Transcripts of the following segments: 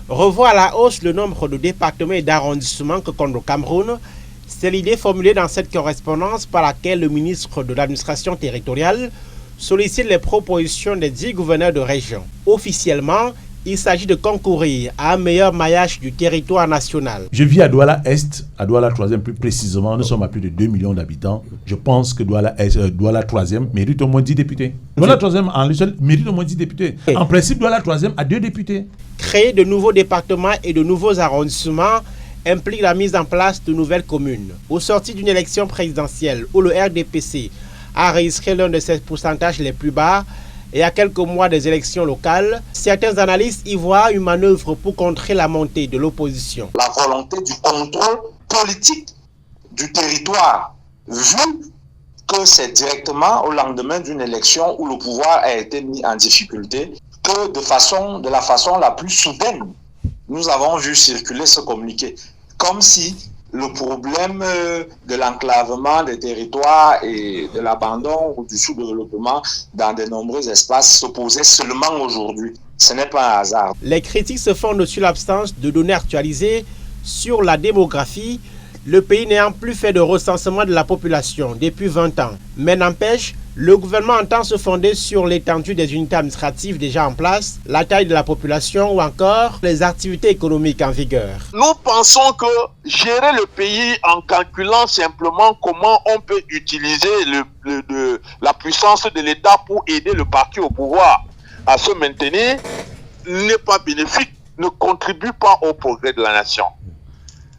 Revoir à la hausse le nombre de départements et d'arrondissements que compte le Cameroun, c'est l'idée formulée dans cette correspondance par laquelle le ministre de l'administration territoriale sollicite les propositions des 10 gouverneurs de région. Officiellement, il s'agit de concourir à un meilleur maillage du territoire national. Je vis à Douala-Est, à Douala 3e plus précisément. Nous sommes à plus de 2 millions d'habitants. Je pense que Douala 3e mérite au moins 10 députés. Douala 3e en l'échelle mérite au moins 10 députés. En principe, Douala 3e a 2 députés. Créer de nouveaux départements et de nouveaux arrondissements implique la mise en place de nouvelles communes. Au sorti d'une élection présidentielle où le RDPC a enregistré l'un de ses pourcentages les plus bas, et à quelques mois des élections locales, certains analystes y voient une manœuvre pour contrer la montée de l'opposition. La volonté du contrôle politique du territoire, vu que c'est directement au lendemain d'une élection où le pouvoir a été mis en difficulté, que de la façon la plus soudaine, nous avons vu circuler ce communiqué, comme si le problème de l'enclavement des territoires et de l'abandon ou du sous-développement dans de nombreux espaces se posait seulement aujourd'hui. Ce n'est pas un hasard. Les critiques se fondent sur l'absence de données actualisées sur la démographie, le pays n'ayant plus fait de recensement de la population depuis 20 ans. Mais n'empêche, le gouvernement entend se fonder sur l'étendue des unités administratives déjà en place, la taille de la population ou encore les activités économiques en vigueur. Nous pensons que gérer le pays en calculant simplement comment on peut utiliser la puissance de l'État pour aider le parti au pouvoir à se maintenir n'est pas bénéfique, ne contribue pas au progrès de la nation.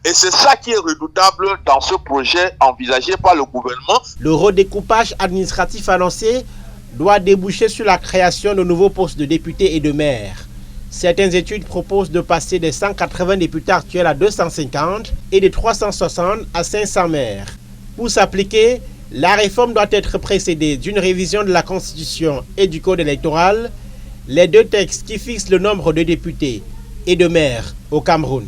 Et c'est ça qui est redoutable dans ce projet envisagé par le gouvernement. Le redécoupage administratif annoncé doit déboucher sur la création de nouveaux postes de députés et de maires. Certaines études proposent de passer des 180 députés actuels à 250 et des 360 à 500 maires. Pour s'appliquer, la réforme doit être précédée d'une révision de la Constitution et du Code électoral, les deux textes qui fixent le nombre de députés et de maires au Cameroun.